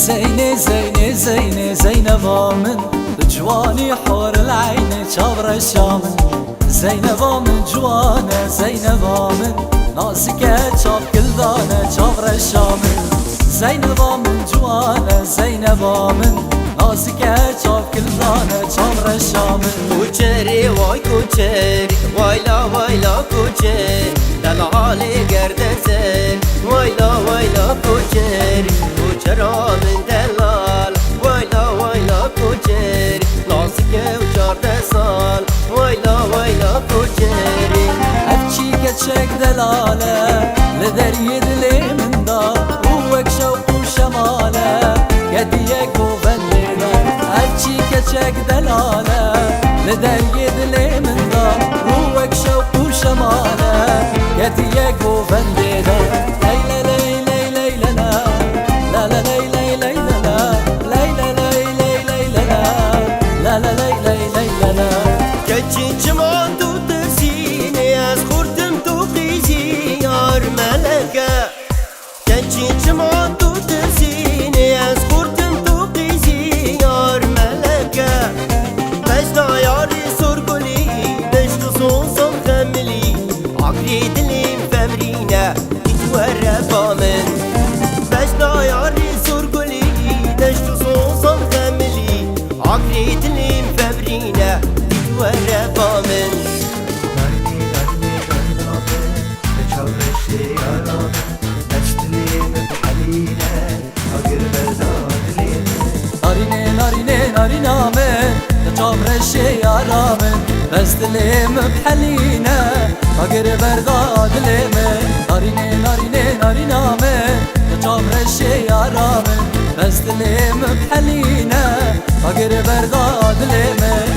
زينة زينة زينة زينبا من جواني حور العين شابر الشامن زينبا من جوانا زينبا من ناسكة شاب كل دانا شابر الشامن زينبا من جوانا زينبا من ناسكة شاب كل دانا شابر الشامن كوچري واي كوچري وايلا وايلا كوچري دلعالي قردزر وايلا وايلا كوچري كوچرا من دلال وايلا وايلا كوچري ناسكة وشارد سال وايلا وايلا كوچري أبكي كتشك دلالة لذري دلي من دار روك شوق وشمالة كديك وفليلة أبكي كتشك دلالة لذري دلي من دار روك شوق وشمالة كديك وفليلة ليلة ليلة ليلة لا لا ليلة ليلة ليلة ليلة ليلة لا لا ليلة ليلة لا كتشي جمان تو تسيني از خورتم تو قيزي يار ملكة كتشي جمان تو تسيني از خورتم تو قيزي يار ملكة بجدا ياري سرقلي نشت صوصم خملي عقلي دليم فمرينة يتورى من بجدا ياري سرقلي نشت صوصم خملي عقلي دليم فمرينة يتورى من بس دليم بحلينا فقر برداد ليمن ناريني ناريني نارينا من جابر الشيارة من بس دليم بحلينا فقر برداد ليمن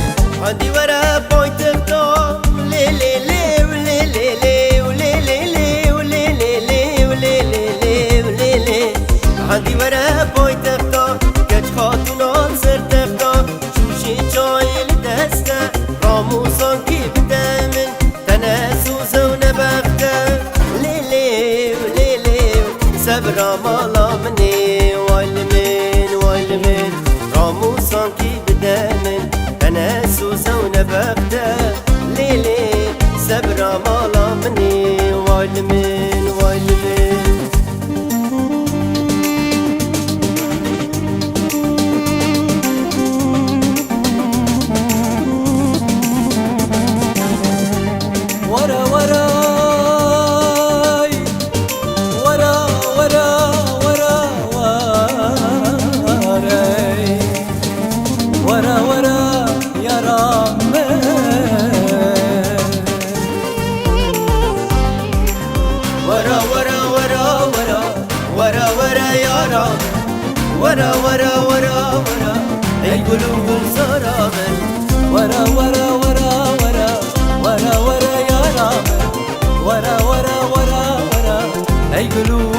عندي ورا بويت بطا لي لي لي ولي لي لي ولي لي لي ولي لي لي ولي لي لي ولي لي عندي ورا بويت بطا كج خاتونان سرت بطا شوشي جاي لدسته راموسان كي بدا من تناسوس ونبخته لي لي ولي لي سبرا مالا مني والمن راموسان كي بدا من تناسوس ونبخته لي لي سبرا مالا مني والمن ورا ورا ورا ورا ورا ورا ورا يا رام ورا ورا ورا ورا ورا ورا يا رام ورا ورا ورا ورا اي قلوب سرابن ورا ورا ورا ورا ورا ورا يا رام ورا ورا ورا ورا اي قلوب